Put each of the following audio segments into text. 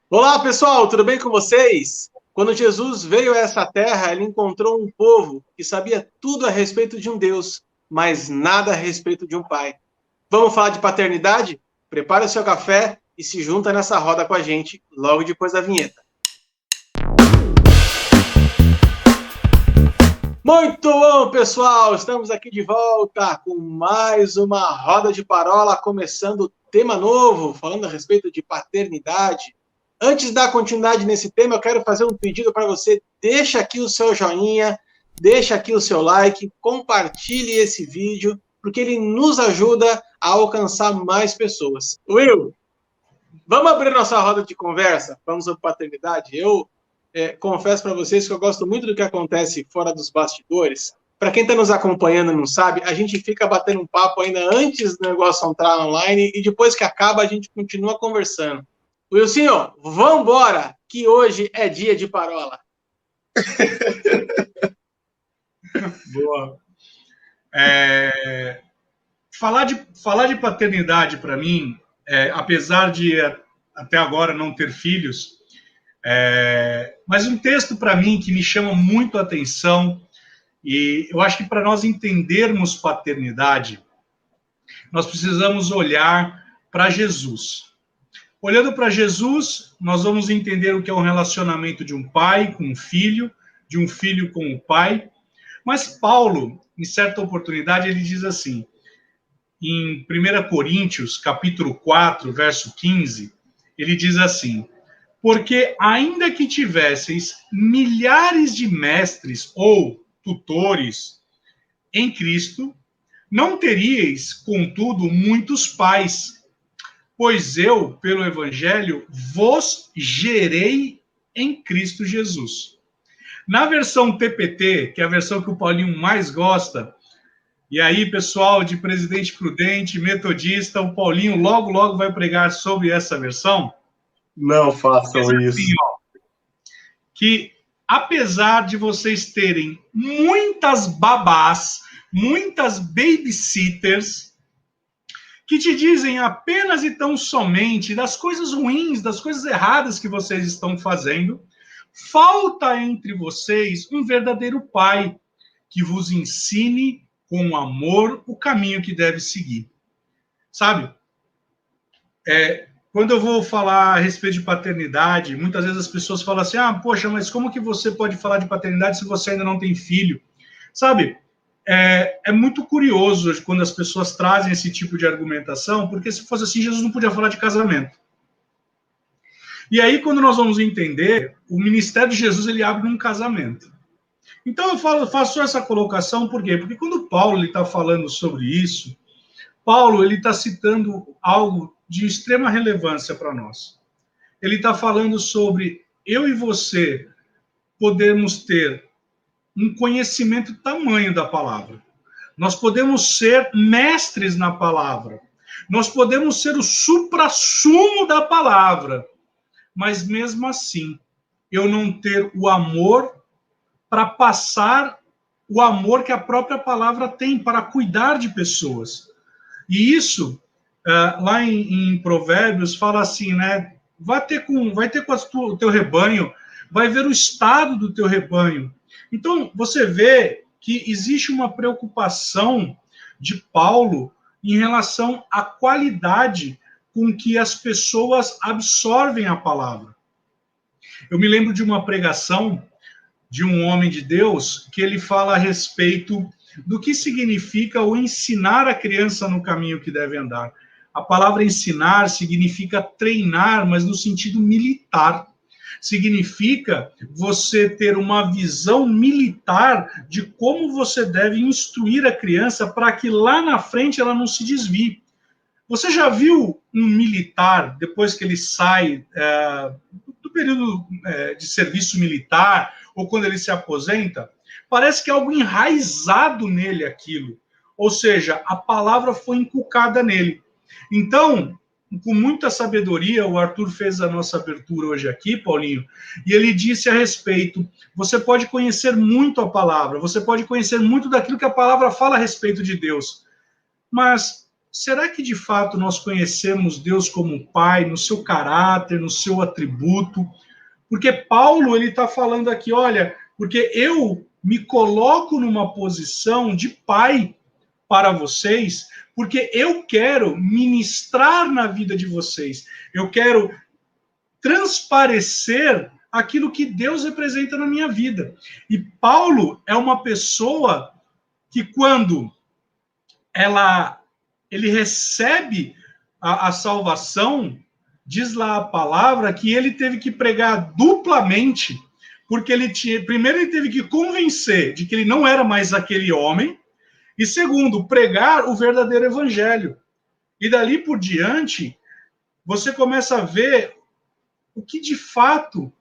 Olá, pessoal, tudo bem com vocês? Quando Jesus veio a essa terra, ele encontrou um povo que sabia tudo a respeito de um Deus, mas nada a respeito de um pai. Vamos falar de paternidade? Prepare o seu café e se junta nessa roda com a gente logo depois da vinheta. Muito bom, pessoal! Estamos aqui de volta com mais uma roda de parola, começando tema novo, falando a respeito de paternidade. Antes da continuidade nesse tema, eu quero fazer um pedido para você. Deixa aqui o seu joinha, deixa aqui o seu like, compartilhe esse vídeo, porque ele nos ajuda a alcançar mais pessoas. Will, vamos abrir nossa roda de conversa? Vamos sobre paternidade? Eu confesso para vocês que eu gosto muito do que acontece fora dos bastidores. Para quem está nos acompanhando e não sabe, a gente fica batendo um papo ainda antes do negócio entrar online e depois que acaba a gente continua conversando. Wilson, vambora, que hoje é dia de parola. Boa. Falar de paternidade, para mim, apesar de até agora não ter filhos, mas um texto para mim que me chama muito a atenção, e eu acho que para nós entendermos paternidade, nós precisamos olhar para Jesus. Olhando para Jesus, nós vamos entender o que é um relacionamento de um pai com um filho, de um filho com o pai. Mas Paulo, em certa oportunidade, ele diz assim, em 1 Coríntios, capítulo 4, verso 15, ele diz assim, porque ainda que tivesseis milhares de mestres ou tutores em Cristo, não teríeis, contudo, muitos pais, pois eu, pelo Evangelho, vos gerei em Cristo Jesus. Na versão TPT, que é a versão que o Paulinho mais gosta, e aí, pessoal de Presidente Prudente, Metodista, o Paulinho logo vai pregar sobre essa versão. Não façam isso. Assim, que apesar de vocês terem muitas babás, muitas babysitters, que te dizem apenas e tão somente das coisas ruins, das coisas erradas que vocês estão fazendo, falta entre vocês um verdadeiro pai que vos ensine com amor o caminho que deve seguir. Sabe? Quando eu vou falar a respeito de paternidade, muitas vezes as pessoas falam assim, poxa, mas como que você pode falar de paternidade se você ainda não tem filho? Sabe? É muito curioso quando as pessoas trazem esse tipo de argumentação, porque se fosse assim, Jesus não podia falar de casamento. E aí, quando nós vamos entender, o ministério de Jesus, ele abre num casamento. Então, eu faço essa colocação, por quê? Porque quando Paulo está falando sobre isso, Paulo ele está citando algo de extrema relevância para nós. Ele está falando sobre eu e você podermos ter um conhecimento tamanho da palavra. Nós podemos ser mestres na palavra. Nós podemos ser o suprassumo da palavra. Mas mesmo assim, eu não ter o amor para passar o amor que a própria palavra tem para cuidar de pessoas. E isso, lá em Provérbios, fala assim, né? Vai ter com o teu rebanho, vai ver o estado do teu rebanho. Então, você vê que existe uma preocupação de Paulo em relação à qualidade com que as pessoas absorvem a palavra. Eu me lembro de uma pregação de um homem de Deus que ele fala a respeito do que significa o ensinar a criança no caminho que deve andar. A palavra ensinar significa treinar, mas no sentido militar. Significa você ter uma visão militar de como você deve instruir a criança para que lá na frente ela não se desvie. Você já viu um militar, depois que ele sai do período de serviço militar, ou quando ele se aposenta? Parece que é algo enraizado nele aquilo. Ou seja, a palavra foi inculcada nele. Então, com muita sabedoria, o Arthur fez a nossa abertura hoje aqui, Paulinho, e ele disse a respeito, você pode conhecer muito a palavra, você pode conhecer muito daquilo que a palavra fala a respeito de Deus, mas será que de fato nós conhecemos Deus como Pai, no seu caráter, no seu atributo? Porque Paulo, ele está falando aqui, olha, porque eu me coloco numa posição de pai para vocês, porque eu quero ministrar na vida de vocês, eu quero transparecer aquilo que Deus representa na minha vida. E Paulo é uma pessoa que quando ele recebe a salvação, diz lá a palavra que ele teve que pregar duplamente, porque primeiro ele teve que convencer de que ele não era mais aquele homem, e segundo, pregar o verdadeiro evangelho. E dali por diante, você começa a ver o que de fato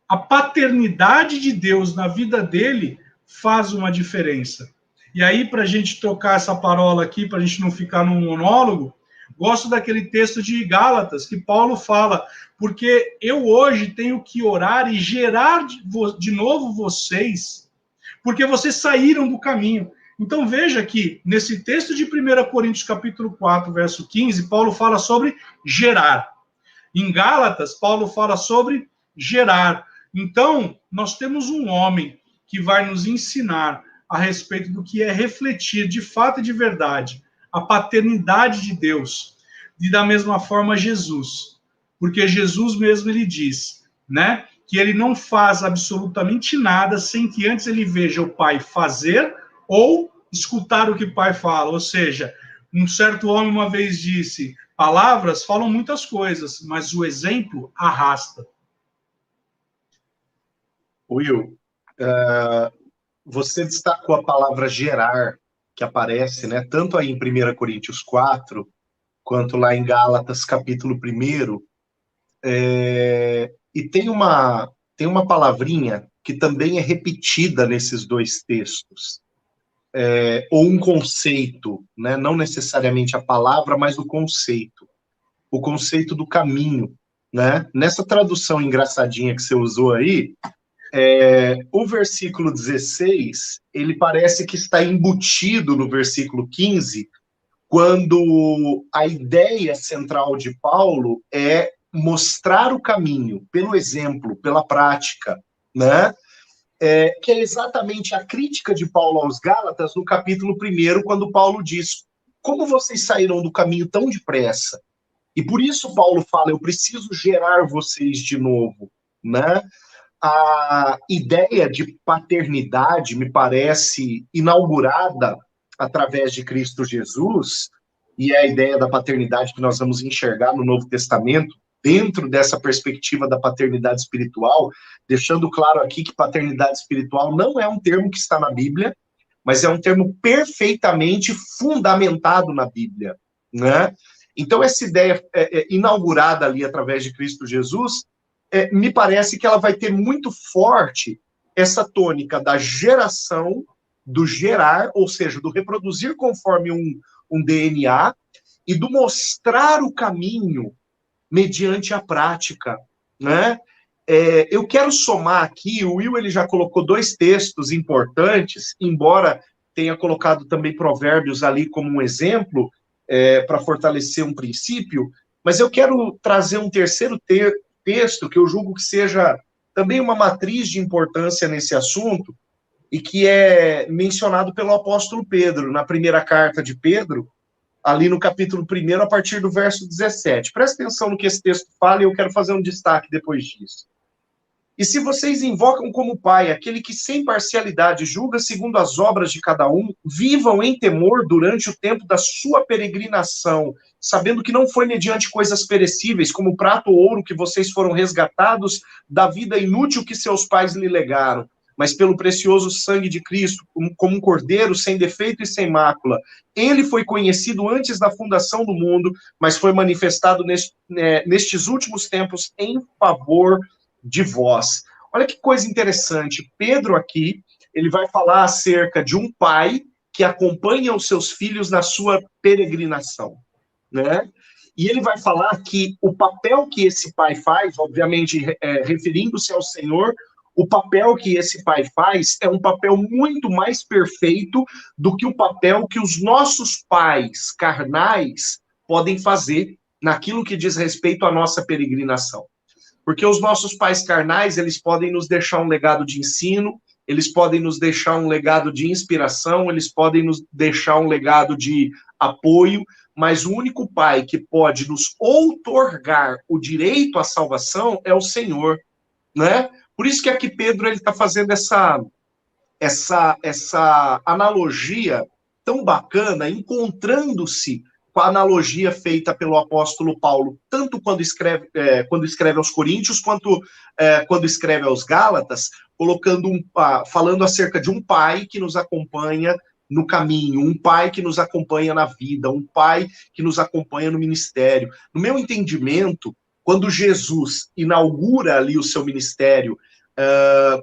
a paternidade de Deus na vida dele faz uma diferença. E aí, para a gente trocar essa parola aqui, para a gente não ficar num monólogo, gosto daquele texto de Gálatas, que Paulo fala, porque eu hoje tenho que orar e gerar de novo vocês, porque vocês saíram do caminho. Então veja que, nesse texto de 1 Coríntios capítulo 4, verso 15, Paulo fala sobre gerar. Em Gálatas, Paulo fala sobre gerar. Então, nós temos um homem que vai nos ensinar a respeito do que é refletir de fato e de verdade a paternidade de Deus, e da mesma forma Jesus, porque Jesus mesmo ele diz, né, que ele não faz absolutamente nada sem que antes ele veja o Pai fazer ou escutar o que o Pai fala, ou seja, um certo homem uma vez disse, palavras falam muitas coisas, mas o exemplo arrasta. Will, você destacou a palavra gerar, que aparece, né, tanto aí em 1 Coríntios 4, quanto lá em Gálatas, capítulo 1, e tem uma palavrinha que também é repetida nesses dois textos, ou um conceito, né, não necessariamente a palavra, mas o conceito do caminho, né? Nessa tradução engraçadinha que você usou aí, o versículo 16, ele parece que está embutido no versículo 15, quando a ideia central de Paulo é mostrar o caminho pelo exemplo, pela prática, né? Que é exatamente a crítica de Paulo aos Gálatas no capítulo 1, quando Paulo diz, como vocês saíram do caminho tão depressa? E por isso Paulo fala, eu preciso gerar vocês de novo, né? A ideia de paternidade me parece inaugurada através de Cristo Jesus, e é a ideia da paternidade que nós vamos enxergar no Novo Testamento, dentro dessa perspectiva da paternidade espiritual, deixando claro aqui que paternidade espiritual não é um termo que está na Bíblia, mas é um termo perfeitamente fundamentado na Bíblia, né? Então, essa ideia inaugurada ali através de Cristo Jesus, me parece que ela vai ter muito forte essa tônica da geração, do gerar, ou seja, do reproduzir conforme um DNA, e do mostrar o caminho mediante a prática, né? Eu quero somar aqui, o Will ele já colocou dois textos importantes, embora tenha colocado também Provérbios ali como um exemplo, para fortalecer um princípio, mas eu quero trazer um terceiro texto que eu julgo que seja também uma matriz de importância nesse assunto, e que é mencionado pelo apóstolo Pedro, na primeira carta de Pedro, ali no capítulo 1, a partir do verso 17. Presta atenção no que esse texto fala, e eu quero fazer um destaque depois disso. E se vocês invocam como Pai aquele que sem parcialidade julga segundo as obras de cada um, vivam em temor durante o tempo da sua peregrinação, sabendo que não foi mediante coisas perecíveis, como prata ou ouro, que vocês foram resgatados da vida inútil que seus pais lhe legaram, mas pelo precioso sangue de Cristo, como um cordeiro sem defeito e sem mácula. Ele foi conhecido antes da fundação do mundo, mas foi manifestado nestes últimos tempos em favor de vós. Olha que coisa interessante. Pedro aqui, ele vai falar acerca de um pai que acompanha os seus filhos na sua peregrinação, né? E ele vai falar que o papel que esse pai faz, obviamente referindo-se ao Senhor, o papel que esse pai faz é um papel muito mais perfeito do que o papel que os nossos pais carnais podem fazer naquilo que diz respeito à nossa peregrinação. Porque os nossos pais carnais, eles podem nos deixar um legado de ensino, eles podem nos deixar um legado de inspiração, eles podem nos deixar um legado de apoio, mas o único pai que pode nos outorgar o direito à salvação é o Senhor, né? Por isso que aqui Pedro ele está fazendo essa analogia tão bacana, encontrando-se com a analogia feita pelo apóstolo Paulo, tanto quando escreve aos Coríntios, quanto quando escreve aos Gálatas, falando acerca de um pai que nos acompanha no caminho, um pai que nos acompanha na vida, um pai que nos acompanha no ministério. No meu entendimento, quando Jesus inaugura ali o seu ministério,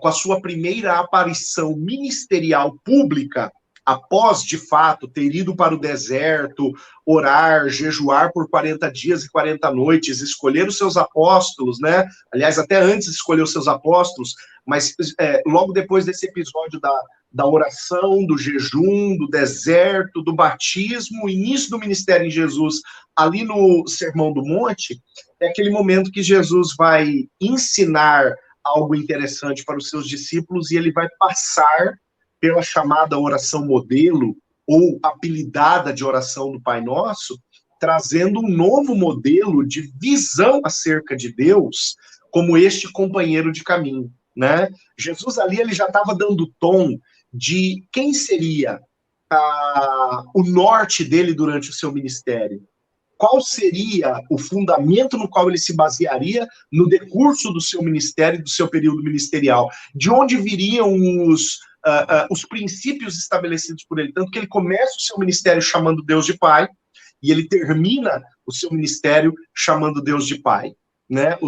com a sua primeira aparição ministerial pública, após, de fato, ter ido para o deserto, orar, jejuar por 40 dias e 40 noites, escolher os seus apóstolos, né? Aliás, até antes escolher os seus apóstolos, mas logo depois desse episódio da oração, do jejum, do deserto, do batismo, o início do ministério em Jesus, ali no Sermão do Monte, é aquele momento que Jesus vai ensinar algo interessante para os seus discípulos e ele vai passar pela chamada oração modelo, ou apelidada de oração do Pai Nosso, trazendo um novo modelo de visão acerca de Deus como este companheiro de caminho, né? Jesus ali ele já estava dando tom de quem seria o norte dele durante o seu ministério. Qual seria o fundamento no qual ele se basearia no decurso do seu ministério, do seu período ministerial? De onde viriam os princípios estabelecidos por ele? Tanto que ele começa o seu ministério chamando Deus de Pai, e ele termina o seu ministério chamando Deus de Pai, né?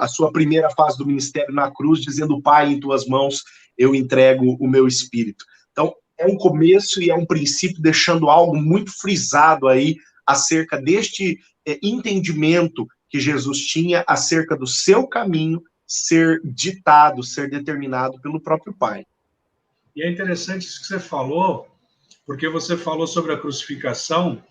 A sua primeira fase do ministério na cruz, dizendo: Pai, em tuas mãos eu entrego o meu espírito. Então, é um começo e é um princípio deixando algo muito frisado aí acerca deste entendimento que Jesus tinha acerca do seu caminho ser ditado, ser determinado pelo próprio Pai. E é interessante isso que você falou, porque você falou sobre a crucificação,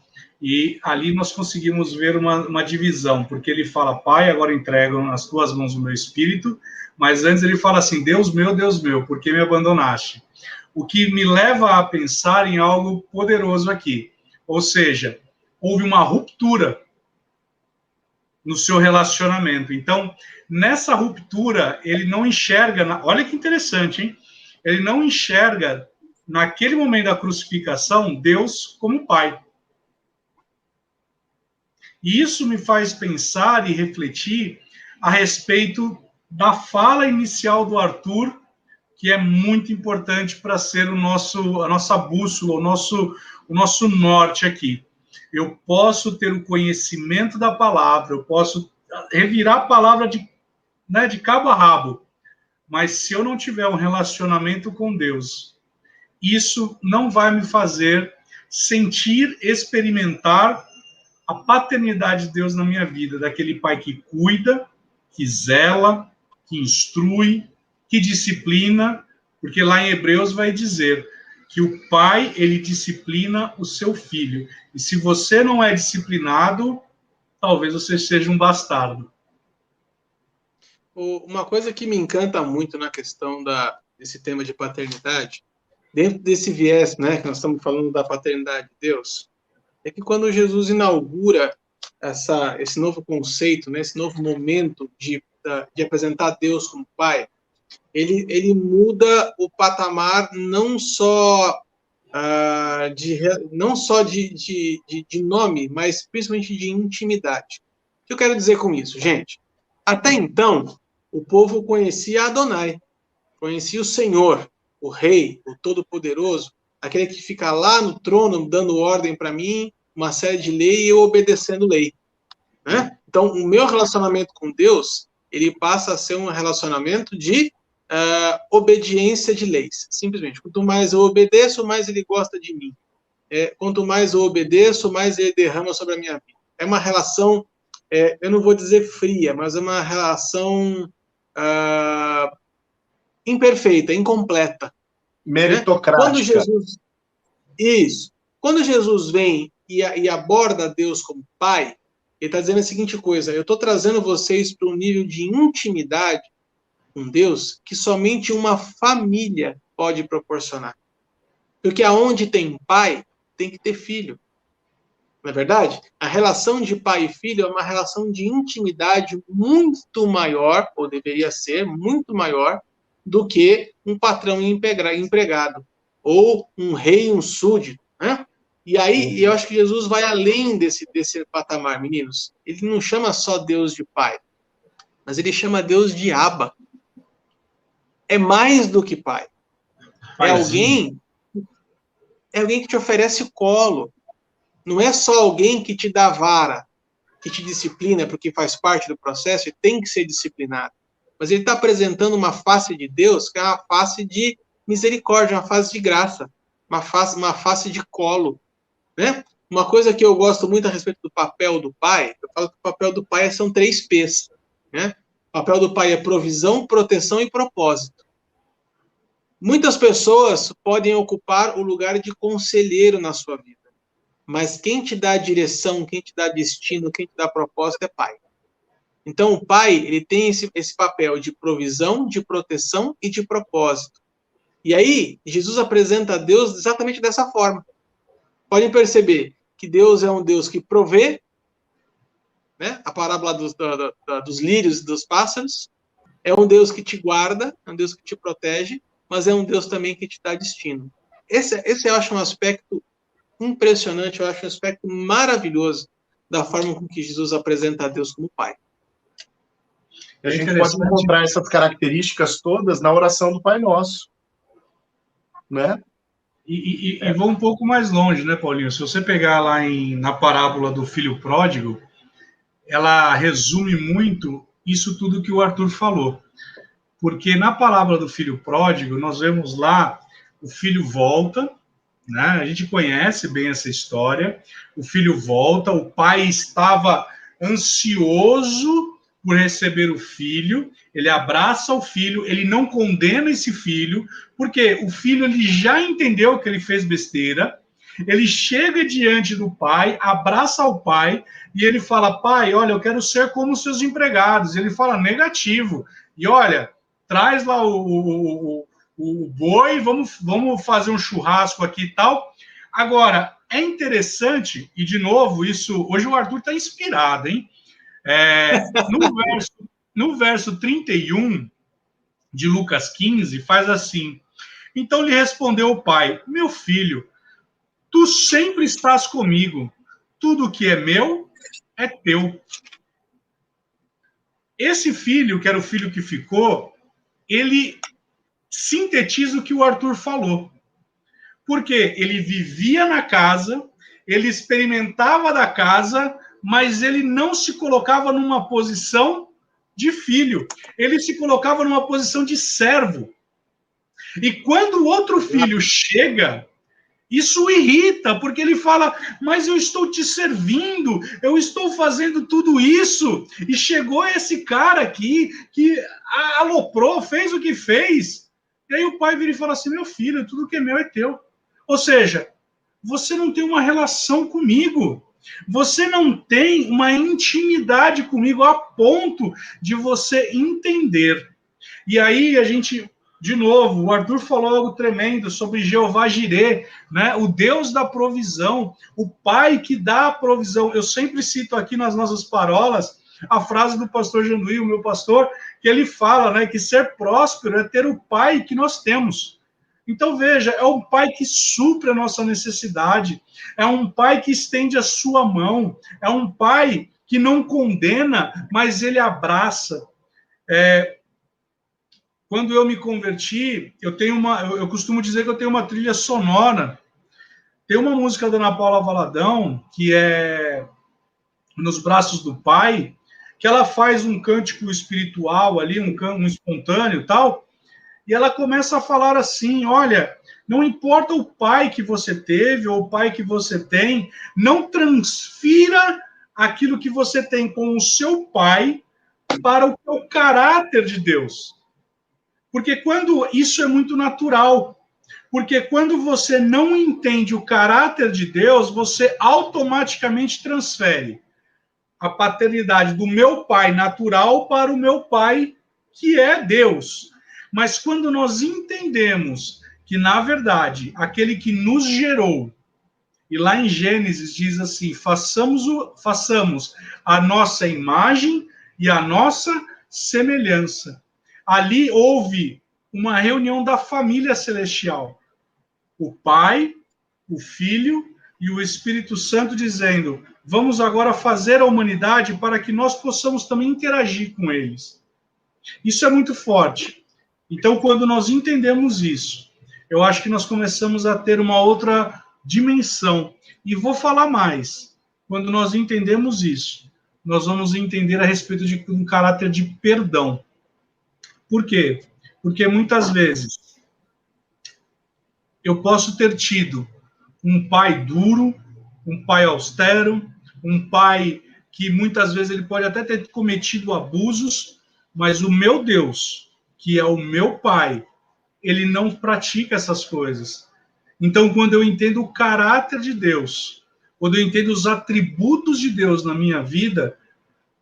e ali nós conseguimos ver uma divisão, porque ele fala: Pai, agora entrego nas tuas mãos o meu espírito, mas antes ele fala assim: Deus meu, por que me abandonaste? O que me leva a pensar em algo poderoso aqui, ou seja, houve uma ruptura no seu relacionamento. Então, nessa ruptura, ele não enxerga... Olha que interessante, hein? Ele não enxerga, naquele momento da crucificação, Deus como Pai. E isso me faz pensar e refletir a respeito da fala inicial do Arthur, que é muito importante para ser a nossa bússola, o nosso norte aqui. Eu posso ter o conhecimento da palavra, eu posso revirar a palavra de cabo a rabo, mas se eu não tiver um relacionamento com Deus, isso não vai me fazer sentir, experimentar a paternidade de Deus na minha vida, daquele pai que cuida, que zela, que instrui, que disciplina, porque lá em Hebreus vai dizer que o pai, ele disciplina o seu filho. E se você não é disciplinado, talvez você seja um bastardo. Uma coisa que me encanta muito na questão desse tema de paternidade, dentro desse viés, né, que nós estamos falando da paternidade de Deus, é que quando Jesus inaugura esse novo conceito, né, esse novo momento de apresentar Deus como Pai, ele muda o patamar não só de nome, mas principalmente de intimidade. O que eu quero dizer com isso, gente? Até então, o povo conhecia Adonai, conhecia o Senhor, o Rei, o Todo-Poderoso, aquele que fica lá no trono dando ordem para mim, uma série de lei e eu obedecendo lei. Né? Então, o meu relacionamento com Deus, ele passa a ser um relacionamento de obediência de leis, simplesmente. Quanto mais eu obedeço, mais ele gosta de mim. Quanto mais eu obedeço, mais ele derrama sobre a minha vida. É uma relação, eu não vou dizer fria, mas é uma relação imperfeita, incompleta. Meritocrática. Quando Jesus... Isso. Quando Jesus vem e aborda Deus como Pai, ele está dizendo a seguinte coisa: eu estou trazendo vocês para um nível de intimidade com Deus que somente uma família pode proporcionar. Porque aonde tem pai, tem que ter filho. Não é verdade? A relação de pai e filho é uma relação de intimidade muito maior, ou deveria ser muito maior, do que um patrão e empregado, ou um rei e um súdito, né? E aí, eu acho que Jesus vai além desse patamar, meninos. Ele não chama só Deus de pai, mas ele chama Deus de Abba. É mais do que pai. É alguém que te oferece o colo. Não é só alguém que te dá vara, que te disciplina, porque faz parte do processo e tem que ser disciplinado. Mas ele está apresentando uma face de Deus que é uma face de misericórdia, uma face de graça, uma face de colo, né? Uma coisa que eu gosto muito a respeito do papel do pai, eu falo que o papel do pai são 3 P's, né? O papel do pai é provisão, proteção e propósito. Muitas pessoas podem ocupar o lugar de conselheiro na sua vida, mas quem te dá direção, quem te dá destino, quem te dá propósito é pai. Então, o pai, ele tem esse papel de provisão, de proteção e de propósito. E aí, Jesus apresenta a Deus exatamente dessa forma. Podem perceber que Deus é um Deus que provê, né? A parábola dos lírios e dos pássaros. É um Deus que te guarda, é um Deus que te protege, mas é um Deus também que te dá destino. Esse eu acho um aspecto impressionante, eu acho um aspecto maravilhoso da forma com que Jesus apresenta a Deus como Pai. A gente pode encontrar essas características todas na oração do Pai Nosso, né? E vou um pouco mais longe, né, Paulinho? Se você pegar lá na parábola do filho pródigo, ela resume muito isso tudo que o Arthur falou. Porque na parábola do filho pródigo, nós vemos lá, o filho volta, né? A gente conhece bem essa história. O filho volta, o pai estava ansioso por receber o filho, ele abraça o filho, ele não condena esse filho, porque o filho ele já entendeu que ele fez besteira, ele chega diante do pai, abraça o pai, e ele fala: pai, olha, eu quero ser como os seus empregados. Ele fala: negativo. E olha, traz lá o boi, vamos fazer um churrasco aqui e tal. Agora, é interessante, e de novo, isso, hoje o Arthur está inspirado, hein? No verso 31 de Lucas 15, faz assim: então lhe respondeu o pai: meu filho, tu sempre estás comigo, tudo que é meu é teu. Esse filho, que era o filho que ficou, ele sintetiza o que o Arthur falou. Porque ele vivia na casa, ele experimentava da casa, mas ele não se colocava numa posição de filho. Ele se colocava numa posição de servo. E quando o outro filho chega, isso o irrita, porque ele fala: mas eu estou te servindo, eu estou fazendo tudo isso, e chegou esse cara aqui que aloprou, fez o que fez. E aí o pai vira e fala assim: meu filho, tudo que é meu é teu. Ou seja, você não tem uma relação comigo, você não tem uma intimidade comigo a ponto de você entender. E aí a gente... De novo, o Arthur falou algo tremendo sobre Jeová Jirê, né? O Deus da provisão, o Pai que dá a provisão. Eu sempre cito aqui nas nossas parolas a frase do pastor Janduí, o meu pastor, que ele fala, né, que ser próspero é ter o Pai que nós temos. Então, veja, é um Pai que supre a nossa necessidade, é um Pai que estende a sua mão, é um Pai que não condena, mas ele abraça. Quando eu me converti, eu costumo dizer que eu tenho uma trilha sonora. Tem uma música da Ana Paula Valadão, que é Nos Braços do Pai, que ela faz um cântico espiritual ali, um espontâneo e tal, e ela começa a falar assim: olha, não importa o pai que você teve ou o pai que você tem, não transfira aquilo que você tem com o seu pai para o caráter de Deus. Porque quando isso é muito natural, porque quando você não entende o caráter de Deus, você automaticamente transfere a paternidade do meu pai natural para o meu pai, que é Deus. Mas quando nós entendemos que, na verdade, aquele que nos gerou, e lá em Gênesis diz assim, façamos a nossa imagem e a nossa semelhança. Ali houve uma reunião da família celestial. O Pai, o Filho e o Espírito Santo dizendo, vamos agora fazer a humanidade para que nós possamos também interagir com eles. Isso é muito forte. Então, quando nós entendemos isso, eu acho que nós começamos a ter uma outra dimensão. E vou falar mais. Quando nós entendemos isso, nós vamos entender a respeito de um caráter de perdão. Por quê? Porque muitas vezes eu posso ter tido um pai duro, um pai austero, um pai que muitas vezes ele pode até ter cometido abusos, mas o meu Deus, que é o meu pai, ele não pratica essas coisas. Então, quando eu entendo o caráter de Deus, quando eu entendo os atributos de Deus na minha vida,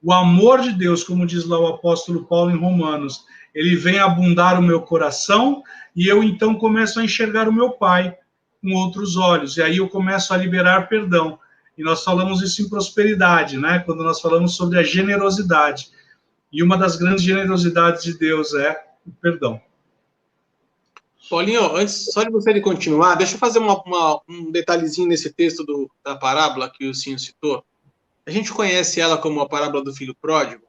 o amor de Deus, como diz lá o apóstolo Paulo em Romanos, ele vem abundar o meu coração e eu então começo a enxergar o meu pai com outros olhos. E aí eu começo a liberar perdão. E nós falamos isso em prosperidade, né? Quando nós falamos sobre a generosidade. E uma das grandes generosidades de Deus é o perdão. Paulinho, antes só de você continuar, deixa eu fazer um detalhezinho nesse texto da parábola que o senhor citou. A gente conhece ela como a parábola do filho pródigo,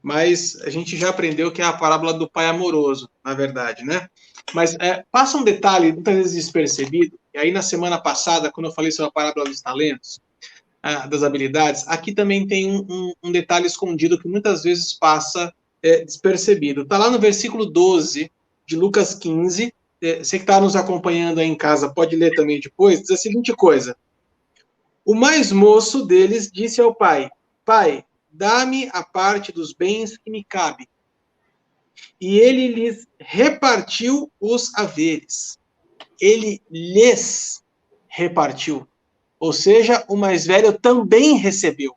mas a gente já aprendeu que é a parábola do pai amoroso, na verdade, né? Mas passa um detalhe muitas vezes despercebido, e aí na semana passada, quando eu falei sobre a parábola dos talentos, das habilidades, aqui também tem um detalhe escondido que muitas vezes passa despercebido. Está lá no versículo 12 de Lucas 15, você que está nos acompanhando aí em casa pode ler também depois, diz a seguinte coisa: o mais moço deles disse ao pai, pai, dá-me a parte dos bens que me cabe. E ele lhes repartiu os haveres. Ele lhes repartiu. Ou seja, o mais velho também recebeu.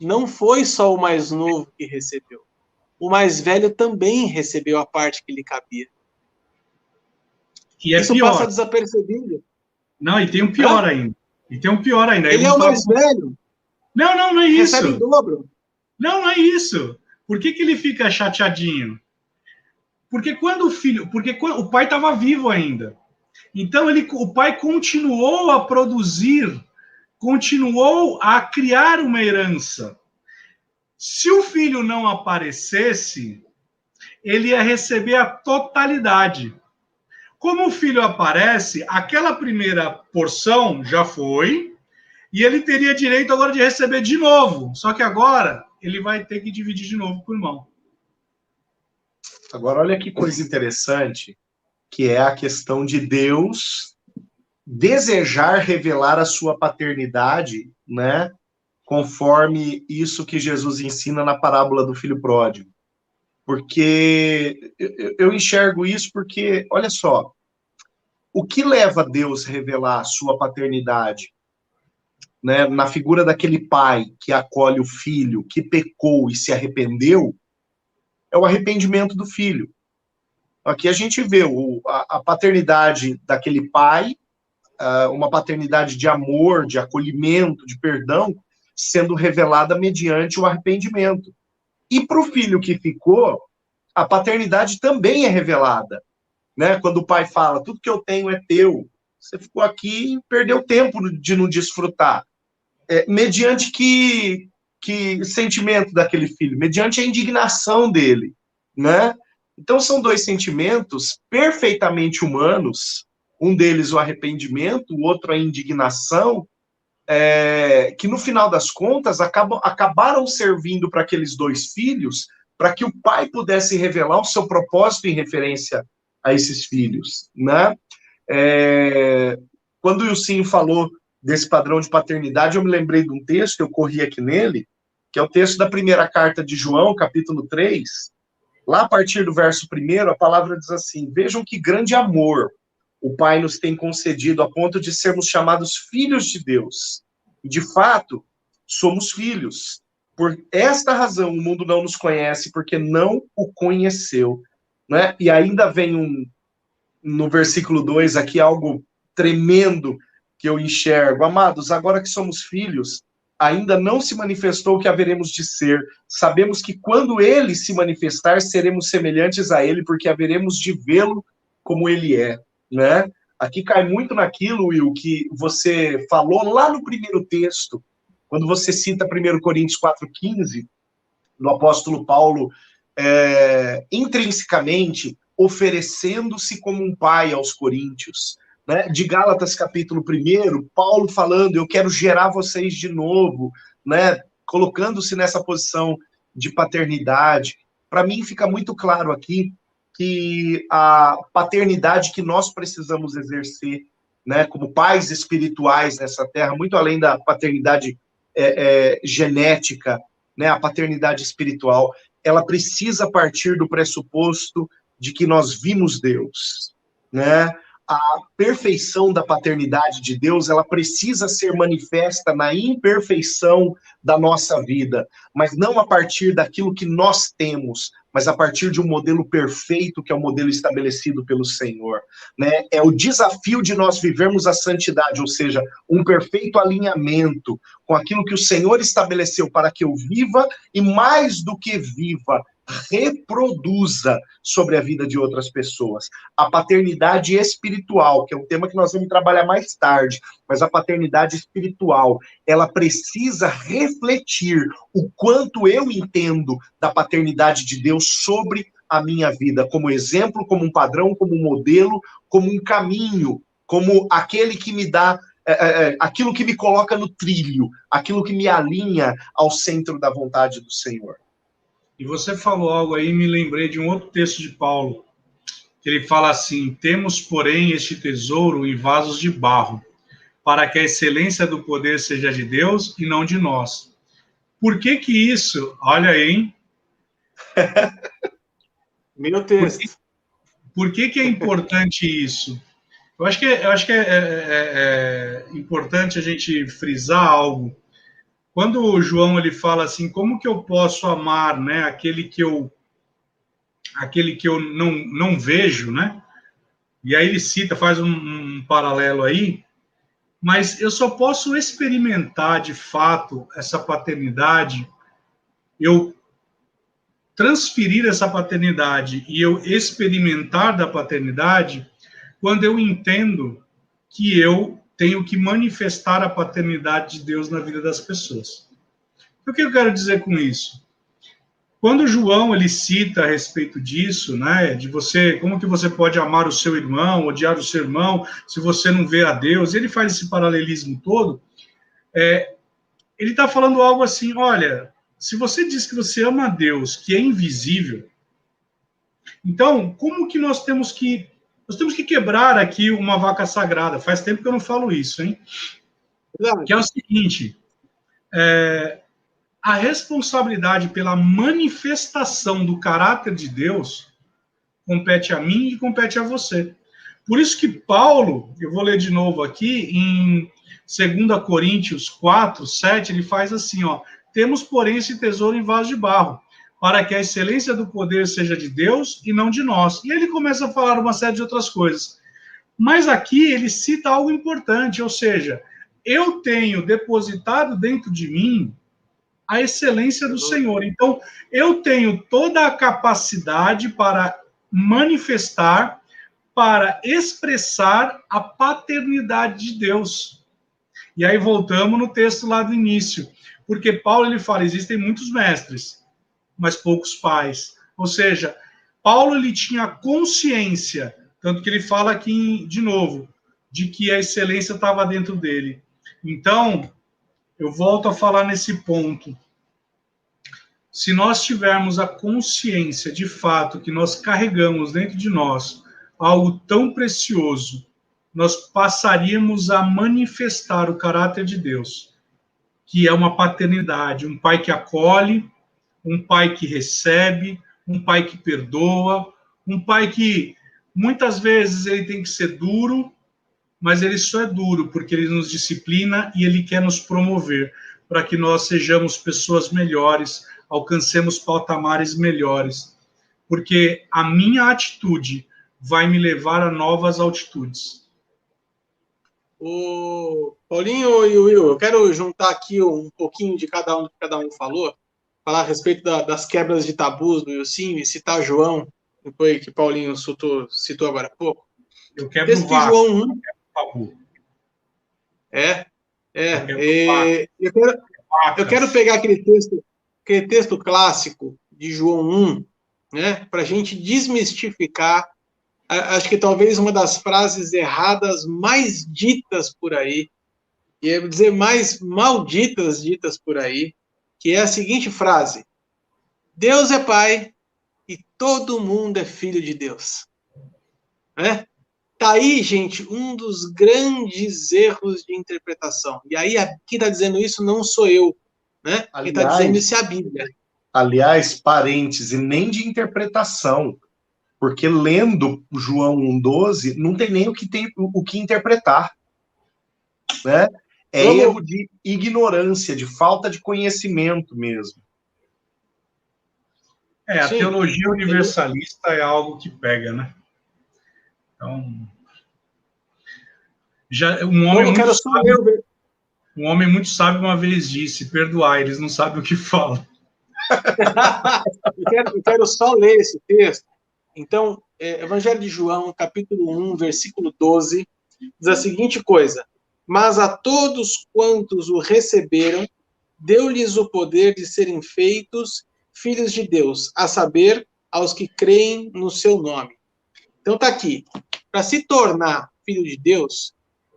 Não foi só o mais novo que recebeu. O mais velho também recebeu a parte que lhe cabia. E é isso pior. Passa desapercebido. Não, e tem um pior ainda. E tem um pior ainda. Ele é o mais velho. Não é isso. Recebe em dobro. Não é isso. Por que ele fica chateadinho? Porque o pai estava vivo ainda. Então o pai continuou a produzir, continuou a criar uma herança. Se o filho não aparecesse, ele ia receber a totalidade. Como o filho aparece, aquela primeira porção já foi, e ele teria direito agora de receber de novo. Só que agora ele vai ter que dividir de novo com o irmão. Agora, olha que coisa interessante, que é a questão de Deus desejar revelar a sua paternidade, né? Conforme isso que Jesus ensina na parábola do filho pródigo. Porque eu enxergo isso porque, olha só, o que leva Deus a revelar a sua paternidade, né, na figura daquele pai que acolhe o filho, que pecou e se arrependeu, é o arrependimento do filho. Aqui a gente vê a paternidade daquele pai, uma paternidade de amor, de acolhimento, de perdão, sendo revelada mediante o arrependimento. E para o filho que ficou, a paternidade também é revelada, né? Quando o pai fala, tudo que eu tenho é teu, você ficou aqui e perdeu tempo de não desfrutar. Mediante que sentimento daquele filho? Mediante a indignação dele, né? Então são dois sentimentos perfeitamente humanos, um deles o arrependimento, o outro a indignação, que no final das contas acabaram servindo para aqueles dois filhos, para que o pai pudesse revelar o seu propósito em referência a esses filhos, né? Quando o Ilcinho falou desse padrão de paternidade, eu me lembrei de um texto, eu corri aqui nele, que é o texto da primeira carta de João, capítulo 3, Lá a partir do verso 1, a palavra diz assim: vejam que grande amor o Pai nos tem concedido a ponto de sermos chamados filhos de Deus. E, de fato, somos filhos. Por esta razão, o mundo não nos conhece, porque não o conheceu. Né? E ainda vem no versículo 2 aqui algo tremendo que eu enxergo. Amados, agora que somos filhos, ainda não se manifestou o que haveremos de ser. Sabemos que quando ele se manifestar, seremos semelhantes a ele, porque haveremos de vê-lo como ele é. Né? Aqui cai muito naquilo, Will, que você falou lá no primeiro texto, quando você cita 1 Coríntios 4,15, do apóstolo Paulo, intrinsecamente oferecendo-se como um pai aos coríntios. Né? De Gálatas capítulo 1, Paulo falando, eu quero gerar vocês de novo, né? Colocando-se nessa posição de paternidade. Para mim fica muito claro aqui que a paternidade que nós precisamos exercer, né, como pais espirituais nessa terra, muito além da paternidade genética, né, a paternidade espiritual, ela precisa partir do pressuposto de que nós vimos Deus, né? A perfeição da paternidade de Deus, ela precisa ser manifesta na imperfeição da nossa vida, mas não a partir daquilo que nós temos, mas a partir de um modelo perfeito, que é o modelo estabelecido pelo Senhor. Né? É o desafio de nós vivermos a santidade, ou seja, um perfeito alinhamento com aquilo que o Senhor estabeleceu para que eu viva, e mais do que viva, reproduza sobre a vida de outras pessoas. A paternidade espiritual, que é um tema que nós vamos trabalhar mais tarde, mas a paternidade espiritual, ela precisa refletir o quanto eu entendo da paternidade de Deus sobre a minha vida, como exemplo, como um padrão, como um modelo, como um caminho, como aquele que me dá aquilo que me coloca no trilho, aquilo que me alinha ao centro da vontade do Senhor. E você falou algo aí, me lembrei de um outro texto de Paulo, que ele fala assim: temos, porém, este tesouro em vasos de barro, para que a excelência do poder seja de Deus e não de nós. Por que isso? Olha aí, hein? Meu texto. Por que é importante isso? Eu acho que é importante a gente frisar algo. Quando o João ele fala assim, como que eu posso amar, né, aquele que eu não vejo, né? E aí ele cita, faz um paralelo aí, mas eu só posso experimentar de fato essa paternidade, eu transferir essa paternidade e eu experimentar da paternidade quando eu entendo que eu tenho que manifestar a paternidade de Deus na vida das pessoas. O que eu quero dizer com isso? Quando João ele cita a respeito disso, né, de você, como que você pode amar o seu irmão, odiar o seu irmão, se você não vê a Deus, ele faz esse paralelismo todo, ele está falando algo assim, olha, se você diz que você ama a Deus, que é invisível, então, como que nós temos que quebrar aqui uma vaca sagrada? Faz tempo que eu não falo isso, hein? Que é o seguinte, a responsabilidade pela manifestação do caráter de Deus compete a mim e compete a você. Por isso que Paulo, eu vou ler de novo aqui, em 2 Coríntios 4, 7, ele faz assim, ó, temos, porém, esse tesouro em vaso de barro, para que a excelência do poder seja de Deus e não de nós. E ele começa a falar uma série de outras coisas. Mas aqui ele cita algo importante, ou seja, eu tenho depositado dentro de mim a excelência do Senhor. Então, eu tenho toda a capacidade para manifestar, para expressar a paternidade de Deus. E aí voltamos no texto lá do início, porque Paulo ele fala, existem muitos mestres, mas poucos pais. Ou seja, Paulo ele tinha consciência, tanto que ele fala aqui de novo, de que a excelência estava dentro dele. Então, eu volto a falar nesse ponto. Se nós tivermos a consciência de fato que nós carregamos dentro de nós algo tão precioso, nós passaríamos a manifestar o caráter de Deus, que é uma paternidade, um pai que acolhe, um pai que recebe, um pai que perdoa, um pai que muitas vezes ele tem que ser duro, mas ele só é duro porque ele nos disciplina e ele quer nos promover para que nós sejamos pessoas melhores, alcancemos patamares melhores, porque a minha atitude vai me levar a novas altitudes. O Paulinho e o Will, eu quero juntar aqui um pouquinho de cada um que cada um falou, falar a respeito das quebras de tabus do Wilson e citar João, que foi que Paulinho citou agora há pouco. Eu quebro o vácuo, João 1. Tabu. Eu quero pegar aquele texto clássico de João 1, né, para a gente desmistificar, acho que talvez uma das frases erradas mais ditas por aí, e eu vou dizer mais malditas ditas por aí, que é a seguinte frase: Deus é Pai e todo mundo é filho de Deus. Né? Tá aí, gente, um dos grandes erros de interpretação. E aí, quem está dizendo isso não sou eu. Né? Quem está dizendo isso é a Bíblia. Aliás, parêntese, nem de interpretação. Porque lendo João 1,12, não tem nem o que interpretar. Né? É erro de ignorância, de falta de conhecimento mesmo. A teologia universalista é algo que pega, né? Então, um homem muito sábio uma vez disse: perdoai, eles não sabem o que falam. eu quero só ler esse texto. Então, Evangelho de João, capítulo 1, versículo 12, diz a seguinte coisa: mas a todos quantos o receberam, deu-lhes o poder de serem feitos filhos de Deus, a saber, aos que creem no seu nome. Então tá aqui. Para se tornar filho de Deus,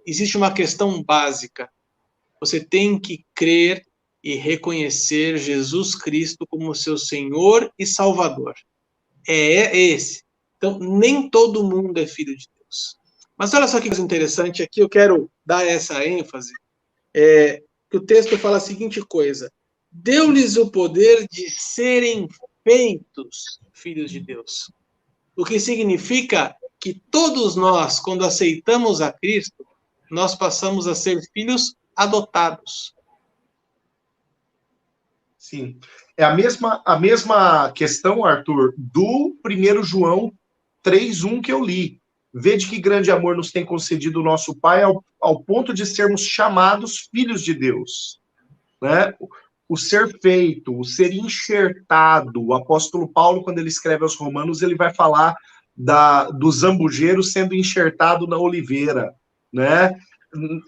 existe uma questão básica. Você tem que crer e reconhecer Jesus Cristo como seu Senhor e Salvador. É esse. Então, nem todo mundo é filho de Deus. Mas olha só que coisa interessante aqui, eu quero dar essa ênfase, que o texto fala a seguinte coisa: deu-lhes o poder de serem feitos filhos de Deus. O que significa que todos nós, quando aceitamos a Cristo, nós passamos a ser filhos adotados. Sim. É a mesma questão, Arthur, do 1 João 3,1 que eu li. Vede que grande amor nos tem concedido o nosso Pai ao ponto de sermos chamados filhos de Deus. Né? O ser feito, o ser enxertado. O apóstolo Paulo, quando ele escreve aos Romanos, ele vai falar do zambujeiro sendo enxertado na oliveira. Né?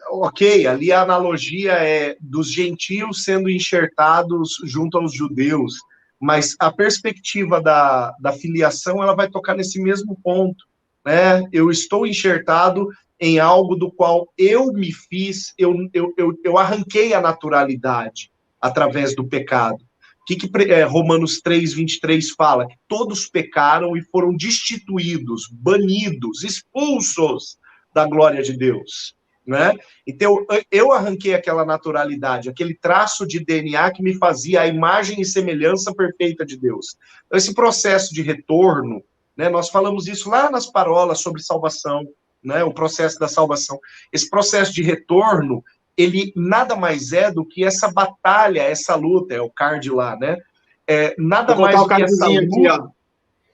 Ok, ali a analogia é dos gentios sendo enxertados junto aos judeus, mas a perspectiva da filiação, ela vai tocar nesse mesmo ponto, né? Eu estou enxertado em algo do qual eu me fiz, eu arranquei a naturalidade através do pecado. O que Romanos 3:23 fala? Que todos pecaram e foram destituídos, banidos, expulsos da glória de Deus. Né? Então, eu arranquei aquela naturalidade, aquele traço de DNA que me fazia a imagem e semelhança perfeita de Deus. Então, esse processo de retorno, né, nós falamos isso lá nas parolas sobre salvação, né, o processo da salvação. Esse processo de retorno, ele nada mais é do que essa batalha, essa luta, é o card lá, né? Nada mais do que essa luta. Aqui,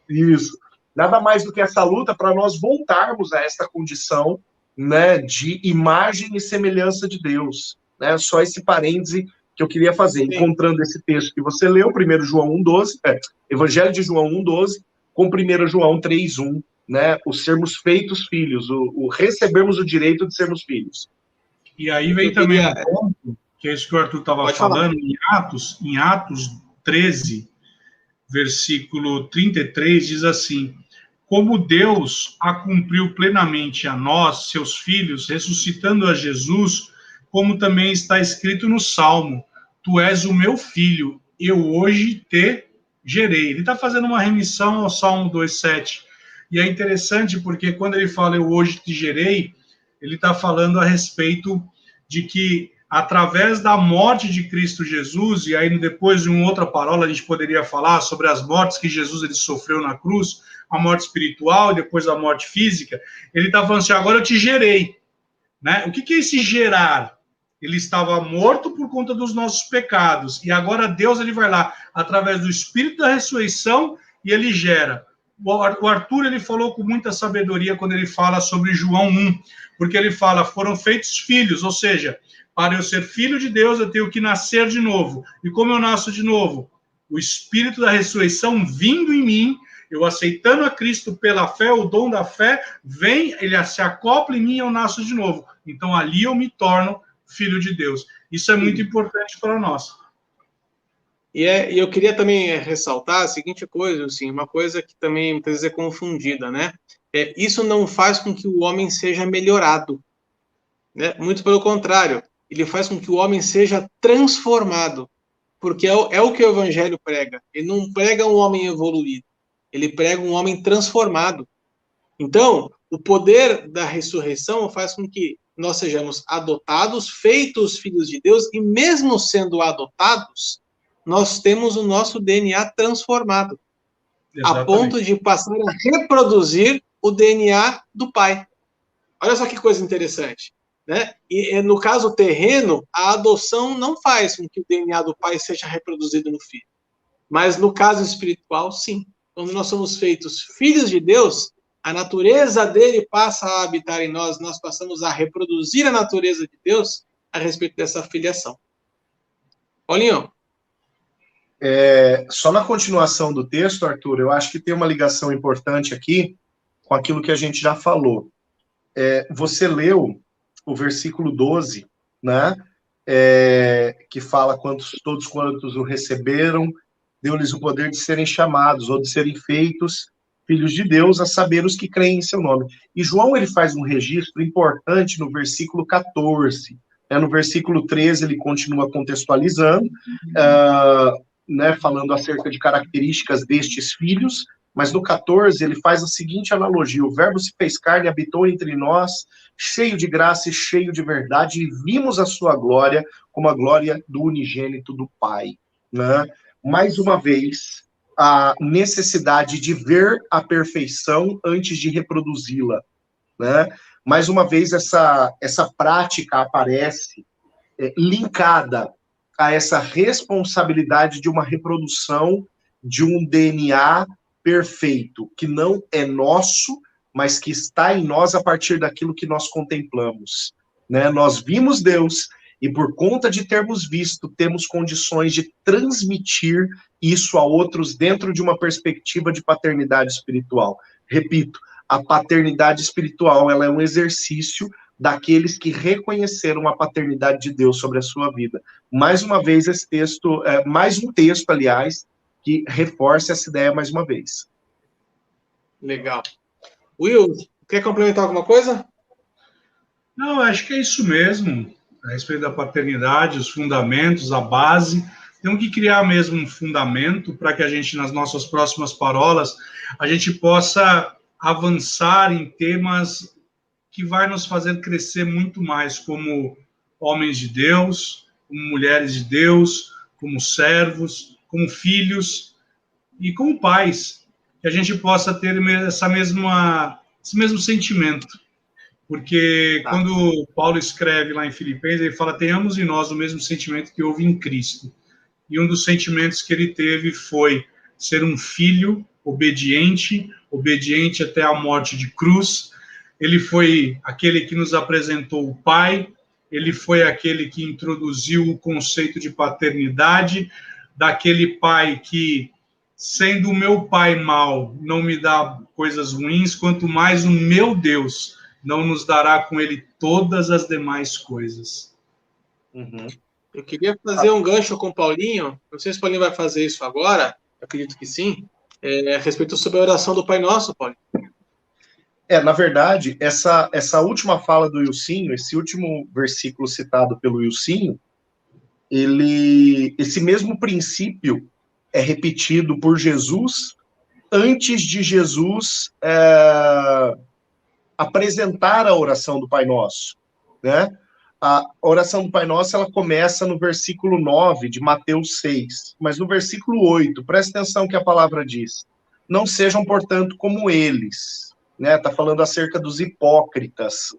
isso. Nada mais do que essa luta para nós voltarmos a essa condição, né, de imagem e semelhança de Deus. Né? Só esse parêntese que eu queria fazer, sim, encontrando esse texto que você leu, 1 João 1,12, Evangelho de João 1,12, com 1 João 3,1, né, o sermos feitos filhos, o recebermos o direito de sermos filhos. E aí vem também um ponto, que é isso que o Arthur estava falando, em Atos 13, versículo 33, diz assim: como Deus a cumpriu plenamente a nós, seus filhos, ressuscitando a Jesus, como também está escrito no Salmo: tu és o meu filho, eu hoje te gerei. Ele está fazendo uma remissão ao Salmo 2,7. E é interessante porque quando ele fala eu hoje te gerei, ele está falando a respeito de que através da morte de Cristo Jesus, e aí depois de uma outra parola a gente poderia falar sobre as mortes que Jesus ele sofreu na cruz, a morte espiritual e depois a morte física, ele está falando assim, agora eu te gerei. Né? O que é esse gerar? Ele estava morto por conta dos nossos pecados, e agora Deus ele vai lá, através do Espírito da ressurreição, e ele gera. O Arthur ele falou com muita sabedoria quando ele fala sobre João 1, porque ele fala, foram feitos filhos, ou seja, para eu ser filho de Deus, eu tenho que nascer de novo. E como eu nasço de novo? O Espírito da ressurreição vindo em mim, eu aceitando a Cristo pela fé, o dom da fé, vem, ele se acopla em mim e eu nasço de novo. Então, ali eu me torno filho de Deus. Isso é muito importante para nós. E eu queria também ressaltar a seguinte coisa, assim, uma coisa que também muitas vezes é confundida, né? Isso não faz com que o homem seja melhorado, né? Muito pelo contrário, ele faz com que o homem seja transformado, porque é o que o Evangelho prega. Ele não prega um homem evoluído, ele prega um homem transformado. Então, o poder da ressurreição faz com que nós sejamos adotados, feitos filhos de Deus, e mesmo sendo adotados, nós temos o nosso DNA transformado, exatamente, a ponto de passar a reproduzir o DNA do pai. Olha só que coisa interessante, né? E no caso terreno, a adoção não faz com que o DNA do pai seja reproduzido no filho. Mas no caso espiritual, sim. Quando nós somos feitos filhos de Deus, a natureza dele passa a habitar em nós, nós passamos a reproduzir a natureza de Deus a respeito dessa filiação. Paulinho. Só na continuação do texto, Arthur, eu acho que tem uma ligação importante aqui com aquilo que a gente já falou. Você leu o versículo 12, né? Que fala, todos quantos o receberam, deu-lhes o poder de serem chamados, ou de serem feitos filhos de Deus, a saber os que creem em seu nome. E João, ele faz um registro importante no versículo 14. No versículo 13, ele continua contextualizando, né, falando acerca de características destes filhos, mas no 14 ele faz a seguinte analogia: o verbo se fez carne, habitou entre nós, cheio de graça e cheio de verdade, e vimos a sua glória como a glória do unigênito do Pai. Né? Mais uma vez, a necessidade de ver a perfeição antes de reproduzi-la. Né? Mais uma vez, essa prática aparece linkada a essa responsabilidade de uma reprodução de um DNA perfeito, que não é nosso, mas que está em nós a partir daquilo que nós contemplamos. Né? Nós vimos Deus, e por conta de termos visto, temos condições de transmitir isso a outros dentro de uma perspectiva de paternidade espiritual. Repito, a paternidade espiritual, ela é um exercício daqueles que reconheceram a paternidade de Deus sobre a sua vida. Mais uma vez, esse texto, mais um texto, aliás, que reforça essa ideia mais uma vez. Legal. Will, quer complementar alguma coisa? Não, acho que é isso mesmo, a respeito da paternidade, os fundamentos, a base. Temos que criar mesmo um fundamento para que a gente, nas nossas próximas parolas, a gente possa avançar em temas que vai nos fazer crescer muito mais como homens de Deus, como mulheres de Deus, como servos, como filhos e como pais, que a gente possa ter esse mesmo sentimento. Porque quando Paulo escreve lá em Filipenses, ele fala, tenhamos em nós o mesmo sentimento que houve em Cristo. E um dos sentimentos que ele teve foi ser um filho obediente até a morte de cruz. Ele foi aquele que nos apresentou o Pai, ele foi aquele que introduziu o conceito de paternidade, daquele pai que, sendo o meu pai mau, não me dá coisas ruins, quanto mais o meu Deus não nos dará com ele todas as demais coisas. Uhum. Eu queria fazer um gancho com o Paulinho, não sei se o Paulinho vai fazer isso agora, eu acredito que sim, a respeito sobre a oração do Pai Nosso, Paulinho. Na verdade, essa última fala do Ilcinho, esse último versículo citado pelo Ilcinho, esse mesmo princípio é repetido por Jesus antes de Jesus apresentar a oração do Pai Nosso, né? A oração do Pai Nosso, ela começa no versículo 9 de Mateus 6, mas no versículo 8, presta atenção que a palavra diz: não sejam, portanto, como eles, né? Está falando acerca dos hipócritas.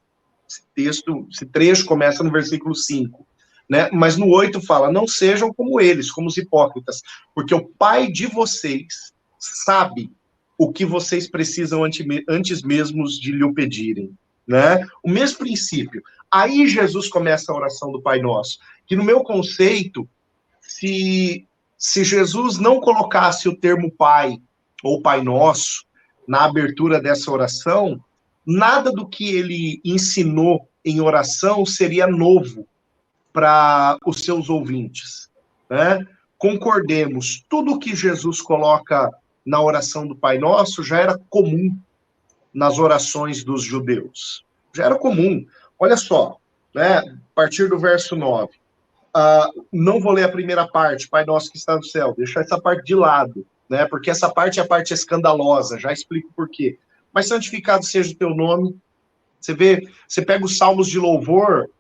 Esse trecho começa no versículo 5, né? Mas no 8 fala: não sejam como eles, como os hipócritas, porque o Pai de vocês sabe o que vocês precisam antes mesmo de lhe o pedirem, né? O mesmo princípio. Aí Jesus começa a oração do Pai Nosso, que no meu conceito, se Jesus não colocasse o termo Pai ou Pai Nosso na abertura dessa oração, nada do que ele ensinou em oração seria novo para os seus ouvintes, né? Concordemos, tudo que Jesus coloca na oração do Pai Nosso já era comum nas orações dos judeus. Já era comum. Olha só, né? A partir do verso 9. Não vou ler a primeira parte, Pai Nosso que está no céu, deixar essa parte de lado, né? Porque essa parte é a parte escandalosa, já explico por quê. Mas santificado seja o teu nome. Você vê, você pega os salmos de louvor,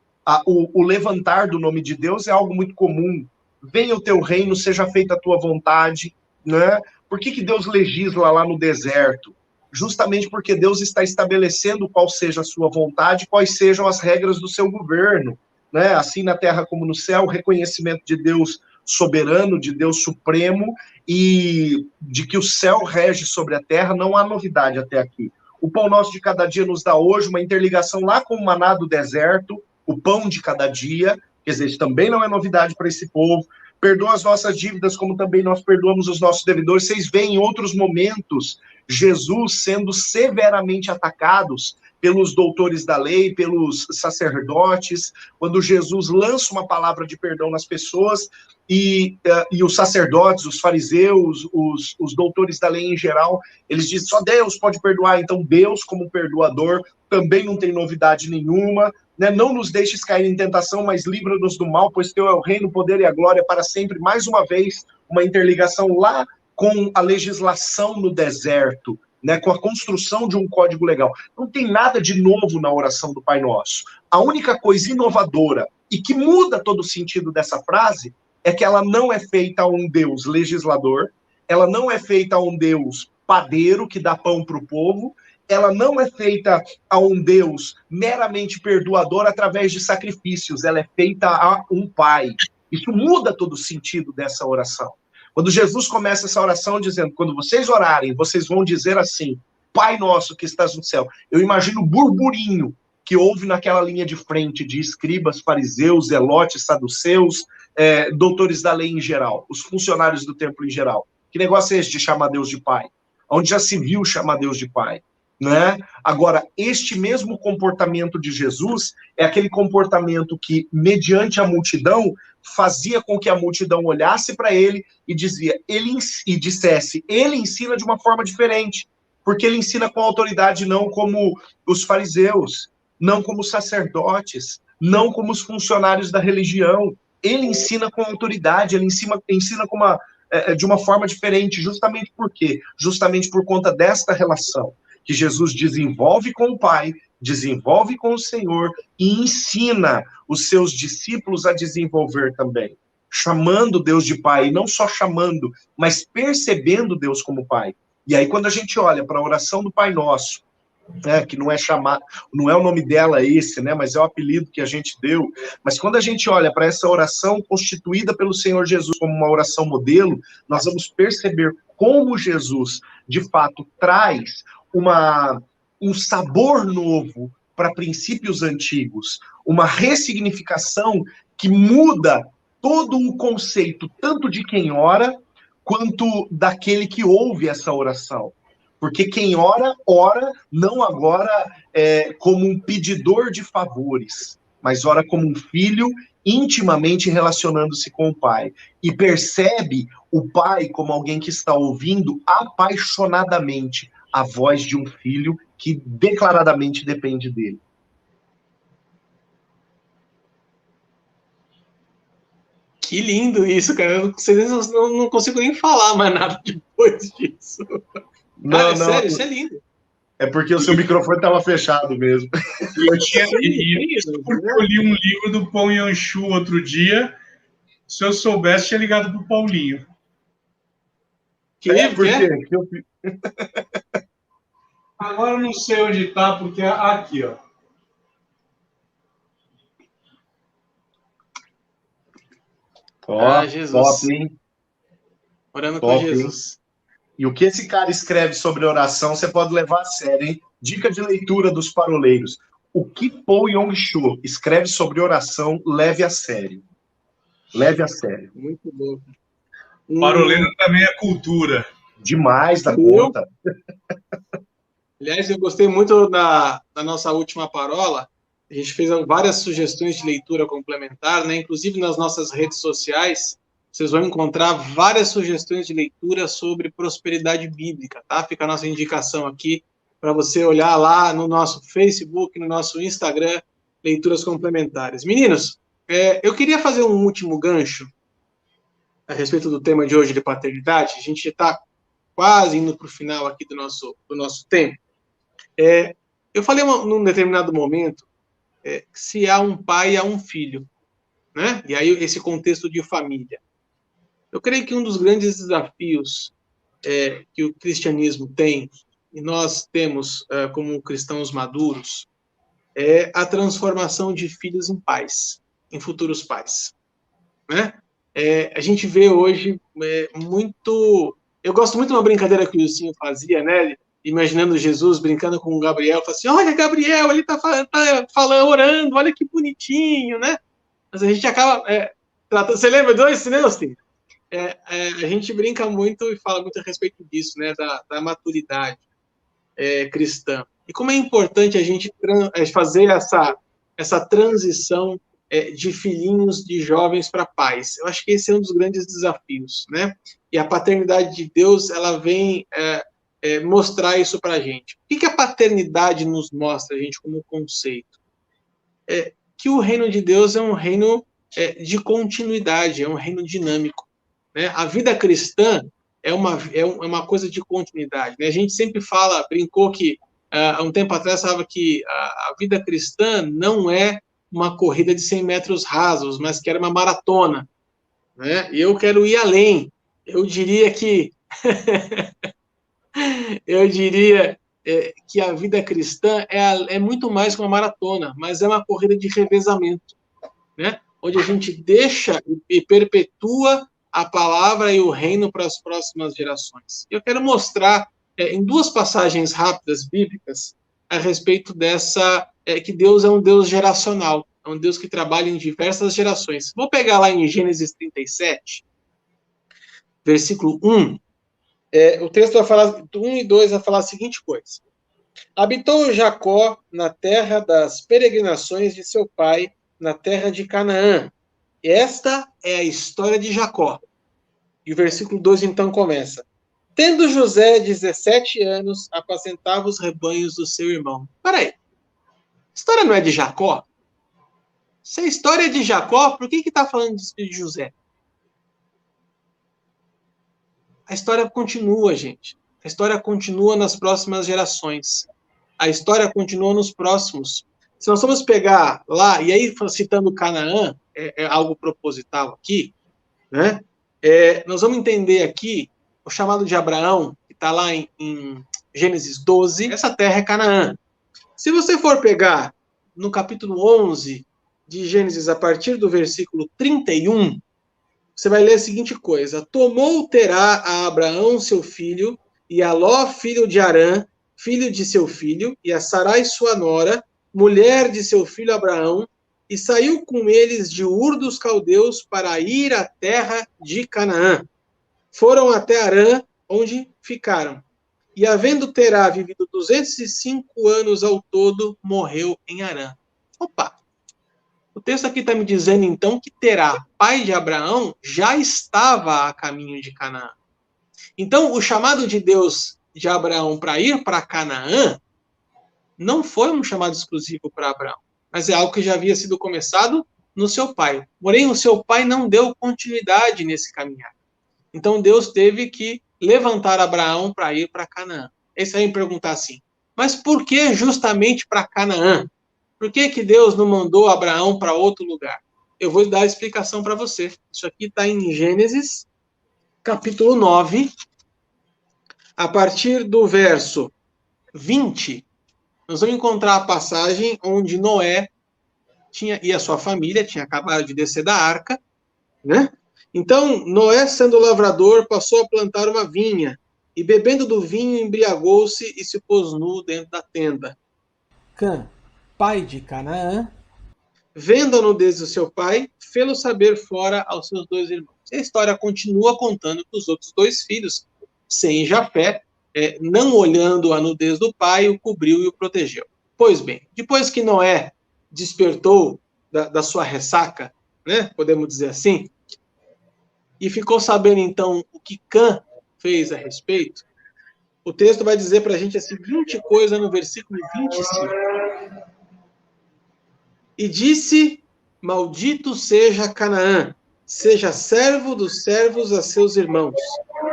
o levantar do nome de Deus é algo muito comum. Venha o teu reino, seja feita a tua vontade, né? Por que Deus legisla lá no deserto? Justamente porque Deus está estabelecendo qual seja a sua vontade, quais sejam as regras do seu governo, né? Assim na terra como no céu, o reconhecimento de Deus soberano, de Deus supremo, e de que o céu rege sobre a terra, não há novidade até aqui. O pão nosso de cada dia nos dá hoje, uma interligação lá com o maná do deserto, o pão de cada dia, quer dizer, isso também não é novidade para esse povo. Perdoa as nossas dívidas, como também nós perdoamos os nossos devedores. Vocês veem em outros momentos Jesus sendo severamente atacados pelos doutores da lei, pelos sacerdotes, quando Jesus lança uma palavra de perdão nas pessoas, e os sacerdotes, os fariseus, os doutores da lei em geral, eles dizem, só Deus pode perdoar. Então Deus, como perdoador, também não tem novidade nenhuma, né? Não nos deixes cair em tentação, mas livra-nos do mal, pois teu é o reino, o poder e a glória para sempre. Mais uma vez, uma interligação lá com a legislação no deserto, né, com a construção de um código legal. Não tem nada de novo na oração do Pai Nosso. A única coisa inovadora e que muda todo o sentido dessa frase é que ela não é feita a um Deus legislador, ela não é feita a um Deus padeiro que dá pão para o povo, ela não é feita a um Deus meramente perdoador através de sacrifícios, ela é feita a um Pai. Isso muda todo o sentido dessa oração. Quando Jesus começa essa oração dizendo, quando vocês orarem, vocês vão dizer assim, Pai nosso que estás no céu. Eu imagino o burburinho que houve naquela linha de frente de escribas, fariseus, zelotes, saduceus, doutores da lei em geral, os funcionários do templo em geral. Que negócio é esse de chamar Deus de Pai? Onde já se viu chamar Deus de Pai? Né? Agora, este mesmo comportamento de Jesus é aquele comportamento que, mediante a multidão, fazia com que a multidão olhasse para ele e dissesse, ele ensina de uma forma diferente, porque ele ensina com autoridade, não como os fariseus, não como os sacerdotes, não como os funcionários da religião. Ele ensina com autoridade, ele ensina de uma forma diferente, justamente por quê? Justamente por conta desta relação que Jesus desenvolve com o Pai, desenvolve com o Senhor e ensina os seus discípulos a desenvolver também, chamando Deus de Pai, e não só chamando, mas percebendo Deus como Pai. E aí quando a gente olha para a oração do Pai Nosso, que não é chamar, não é o nome dela esse, né, mas é o apelido que a gente deu, mas quando a gente olha para essa oração constituída pelo Senhor Jesus como uma oração modelo, nós vamos perceber como Jesus, de fato, traz um sabor novo para princípios antigos, uma ressignificação que muda todo o conceito, tanto de quem ora, quanto daquele que ouve essa oração. Porque quem ora, ora não agora como um pedidor de favores, mas ora como um filho intimamente relacionando-se com o Pai. E percebe o Pai como alguém que está ouvindo apaixonadamente a voz de um filho que declaradamente depende dele. Que lindo isso, cara. Eu não consigo nem falar mais nada depois disso. Cara, sério, isso é lindo. É porque o seu microfone estava fechado mesmo. Eu li um livro do Pão Yanchu outro dia. Se eu soubesse, tinha ligado para o Paulinho. Que livro que é? Agora eu não sei onde está, porque é aqui, ó. Jesus. Top, hein? Orando top, com Jesus. Hein? E o que esse cara escreve sobre oração, você pode levar a sério, hein? Dica de leitura dos paroleiros. O que Paul Yong-Cho escreve sobre oração, leve a sério. Leve a sério. Muito bom. Paroleiro também é cultura. Demais da conta. Aliás, eu gostei muito da nossa última parola. A gente fez várias sugestões de leitura complementar, né? Inclusive nas nossas redes sociais, vocês vão encontrar várias sugestões de leitura sobre prosperidade bíblica, tá? Fica a nossa indicação aqui para você olhar lá no nosso Facebook, no nosso Instagram, leituras complementares. Meninos, eu queria fazer um último gancho a respeito do tema de hoje de paternidade. A gente está quase indo para o final aqui do nosso tempo. Eu falei num determinado momento se há um pai, há um filho, né? E aí esse contexto de família. Eu creio que um dos grandes desafios que o cristianismo tem, e nós temos como cristãos maduros, é a transformação de filhos em pais, em futuros pais, né? A gente vê hoje muito... Eu gosto muito de uma brincadeira que o Wilson fazia, né? Imaginando Jesus brincando com o Gabriel, fala assim, olha, Gabriel, ele tá falando, orando, olha que bonitinho, né? Mas a gente acaba tratando... Você lembra desse, né, Austin? A gente brinca muito e fala muito a respeito disso, né? Da maturidade cristã. E como é importante a gente fazer essa transição de filhinhos, de jovens para pais. Eu acho que esse é um dos grandes desafios, né? E a paternidade de Deus, ela vem mostrar isso para a gente. O que a paternidade nos mostra, a gente, como conceito? Que o reino de Deus é um reino de continuidade, é um reino dinâmico, né? A vida cristã é uma coisa de continuidade, né? A gente sempre brincou que, há um tempo atrás, falava que a vida cristã não é uma corrida de 100 metros rasos, mas que era uma maratona, né? E eu quero ir além. Eu diria que que a vida cristã é muito mais que uma maratona, mas é uma corrida de revezamento, né? Onde a gente deixa e perpetua a palavra e o reino para as próximas gerações. Eu quero mostrar em duas passagens rápidas bíblicas a respeito que Deus é um Deus geracional, é um Deus que trabalha em diversas gerações. Vou pegar lá em Gênesis 37, versículo 1. O texto vai falar, 1 e 2 vai falar a seguinte coisa. Habitou Jacó na terra das peregrinações de seu pai, na terra de Canaã. Esta é a história de Jacó. E o versículo 2 então começa. Tendo José 17 anos, apacentava os rebanhos do seu irmão. Peraí, a história não é de Jacó? Se a história é de Jacó, por que está falando de José? A história continua, gente. A história continua nas próximas gerações. A história continua nos próximos. Se nós formos pegar lá, e aí citando Canaã, é algo proposital aqui, né? Nós vamos entender aqui o chamado de Abraão, que está lá em Gênesis 12, essa terra é Canaã. Se você for pegar no capítulo 11 de Gênesis, a partir do versículo 31, você vai ler a seguinte coisa. Tomou Terá a Abraão, seu filho, e a Ló, filho de Arã, filho de seu filho, e a Sarai, sua nora, mulher de seu filho Abraão, e saiu com eles de Ur dos Caldeus para ir à terra de Canaã. Foram até Arã, onde ficaram. E havendo Terá vivido 205 anos ao todo, morreu em Arã. Opa! O texto aqui está me dizendo, então, que Terá, pai de Abraão, já estava a caminho de Canaã. Então, o chamado de Deus de Abraão para ir para Canaã não foi um chamado exclusivo para Abraão, mas é algo que já havia sido começado no seu pai. Porém, o seu pai não deu continuidade nesse caminhar. Então, Deus teve que levantar Abraão para ir para Canaã. Aí você vai me perguntar assim, Mas por que justamente para Canaã? Por que Deus não mandou Abraão para outro lugar? Eu vou dar a explicação para você. Isso aqui está em Gênesis, capítulo 9, a partir do verso 20, nós vamos encontrar a passagem onde Noé e a sua família tinha acabado de descer da arca, né? Então, Noé, sendo lavrador, passou a plantar uma vinha, e bebendo do vinho, embriagou-se e se pôs nu dentro da tenda. Cã, pai de Canaã, Vendo a nudez do seu pai, fê-lo saber fora aos seus 2 irmãos. E a história continua contando que os outros 2 filhos, Sem e Jafé, não olhando a nudez do pai, o cobriu e o protegeu. Pois bem, depois que Noé despertou da sua ressaca, né, podemos dizer assim, e ficou sabendo então o que Cã fez a respeito, o texto vai dizer para a gente a seguinte coisa no versículo 25. E disse: Maldito seja Canaã, seja servo dos servos a seus irmãos.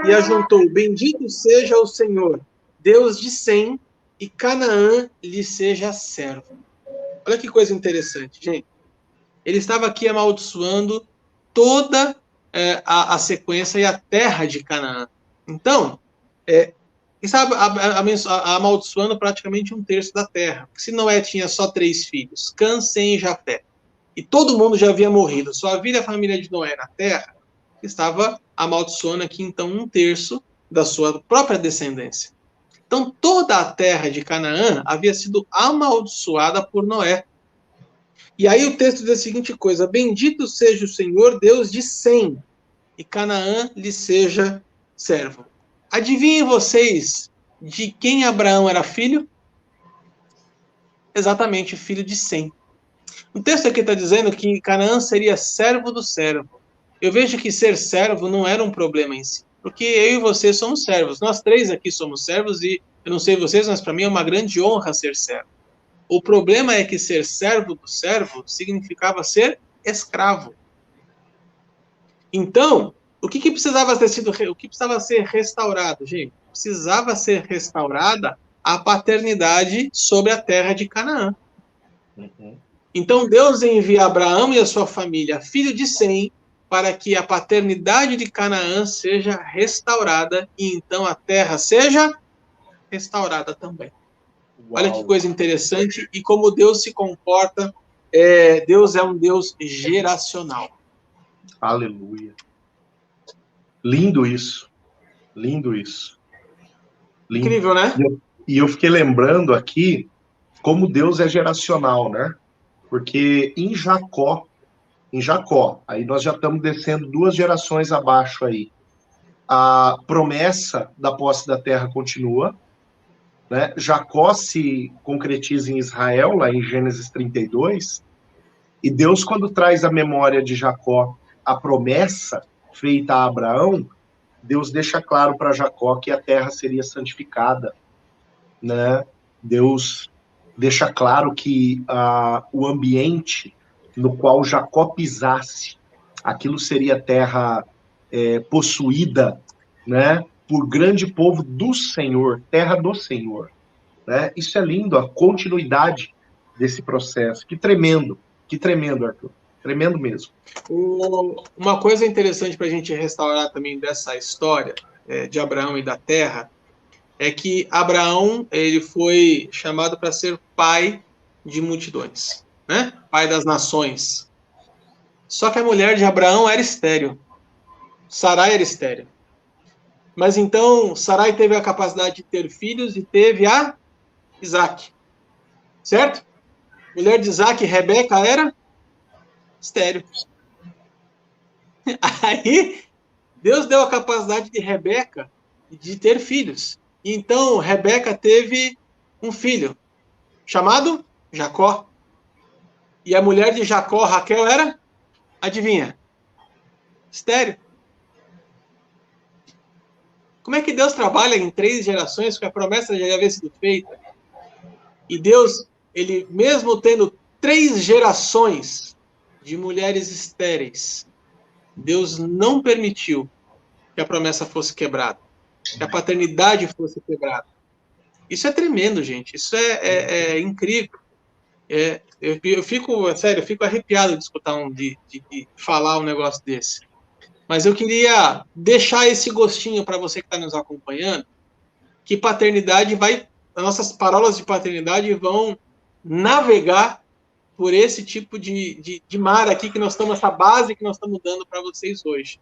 E ajuntou: Bendito seja o Senhor, Deus de Sem, e Canaã lhe seja servo. Olha que coisa interessante, gente. Ele estava aqui amaldiçoando toda a sequência e a terra de Canaã. Então, estava amaldiçoando praticamente 1/3 da terra. Se Noé tinha só 3 filhos, Cã, Sem e Jafé, e todo mundo já havia morrido, só havia a família de Noé na terra, estava amaldiçoando aqui, então, 1/3 da sua própria descendência. Então, toda a terra de Canaã havia sido amaldiçoada por Noé. E aí o texto diz a seguinte coisa: Bendito seja o Senhor, Deus de Sem, e Canaã lhe seja servo. Adivinhem vocês de quem Abraão era filho? Exatamente, filho de Sem. O texto aqui está dizendo que Canaã seria servo do servo. Eu vejo que ser servo não era um problema em si, porque eu e você somos servos. Nós 3 aqui somos servos e eu não sei vocês, mas para mim é uma grande honra ser servo. O problema é que ser servo do servo significava ser escravo. Então, o que precisava ser restaurado, gente? Precisava ser restaurada a paternidade sobre a terra de Canaã. Uhum. Então, Deus envia Abraão e a sua família, filho de Sem, para que a paternidade de Canaã seja restaurada e então a terra seja restaurada também. Uau. Olha que coisa interessante e como Deus se comporta. Deus é um Deus geracional. Aleluia. Lindo isso. Lindo isso. Lindo. Incrível, né? E eu fiquei lembrando aqui como Deus é geracional, né? Porque em Jacó, aí nós já estamos descendo 2 gerações abaixo aí. A promessa da posse da terra continua, né? Jacó se concretiza em Israel, lá em Gênesis 32, e Deus, quando traz à memória de Jacó a promessa feita a Abraão, Deus deixa claro para Jacó que a terra seria santificada, né? Deus deixa claro que o ambiente no qual Jacó pisasse, aquilo seria terra possuída, né, por grande povo do Senhor, terra do Senhor, né? Isso é lindo, a continuidade desse processo. Que tremendo, Arthur. Tremendo mesmo. Uma coisa interessante para a gente restaurar também dessa história de Abraão e da terra é que Abraão ele foi chamado para ser pai de multidões, né? Pai das nações. Só que a mulher de Abraão era estéril. Sarai era estéril. Mas então Sarai teve a capacidade de ter filhos e teve a Isaac. Certo? Mulher de Isaac, Rebeca, era estéril. Aí Deus deu a capacidade de Rebeca de ter filhos. Então, Rebeca teve um filho, chamado Jacó. E a mulher de Jacó, Raquel, era, adivinha? Estéril. Como é que Deus trabalha em 3 gerações, porque a promessa já havia sido feita? E Deus, ele mesmo tendo 3 gerações de mulheres estéreis, Deus não permitiu que a promessa fosse quebrada, que a paternidade fosse quebrada. Isso é tremendo, gente. Isso é incrível. Eu fico, sério, eu fico arrepiado de escutar de falar um negócio desse. Mas eu queria deixar esse gostinho para você que está nos acompanhando, que paternidade as nossas parolas de paternidade vão navegar por esse tipo de mar aqui que nós estamos, essa base que nós estamos dando para vocês hoje.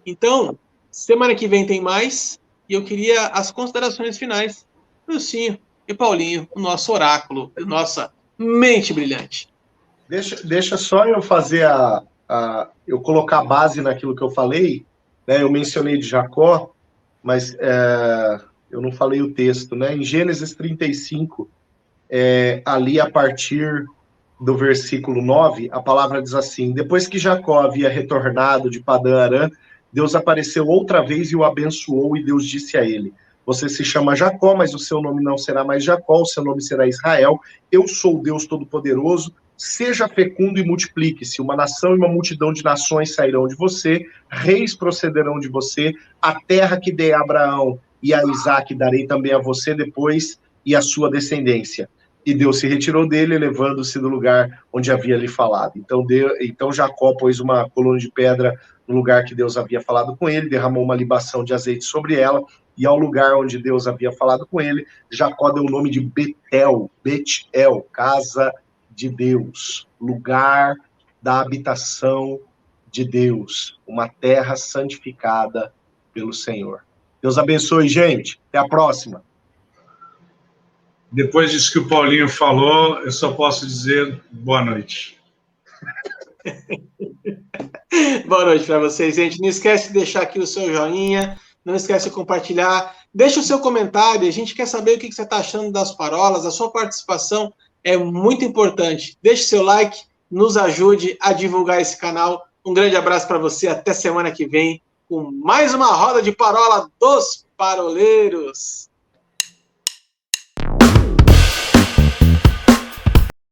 Então, semana que vem tem mais, e eu queria as considerações finais, Lucinho e Paulinho, o nosso oráculo, a nossa mente brilhante. Deixa só eu fazer eu colocar a base naquilo que eu falei, né? Eu mencionei de Jacó, mas eu não falei o texto, né? Em Gênesis 35, ali a partir do versículo 9, a palavra diz assim: depois que Jacó havia retornado de Padã-Arã, Deus apareceu outra vez e o abençoou, e Deus disse a ele: você se chama Jacó, mas o seu nome não será mais Jacó, o seu nome será Israel. Eu sou o Deus Todo-Poderoso. Seja fecundo e multiplique-se. Uma nação e uma multidão de nações sairão de você, reis procederão de você. A terra que dei a Abraão e a Isaque darei também a você depois, e a sua descendência. E Deus se retirou dele, elevando-se do lugar onde havia lhe falado. Então Jacó pôs uma coluna de pedra no lugar que Deus havia falado com ele, derramou uma libação de azeite sobre ela, e ao lugar onde Deus havia falado com ele, Jacó deu o nome de Betel, casa de Deus, lugar da habitação de Deus, uma terra santificada pelo Senhor. Deus abençoe, gente. Até a próxima. Depois disso que o Paulinho falou, eu só posso dizer boa noite. Boa noite para vocês, gente. Não esquece de deixar aqui o seu joinha, não esquece de compartilhar, deixa o seu comentário, a gente quer saber o que você está achando das parolas, a sua participação é muito importante. Deixe seu like, nos ajude a divulgar esse canal. Um grande abraço para você, até semana que vem, com mais uma roda de parola dos paroleiros.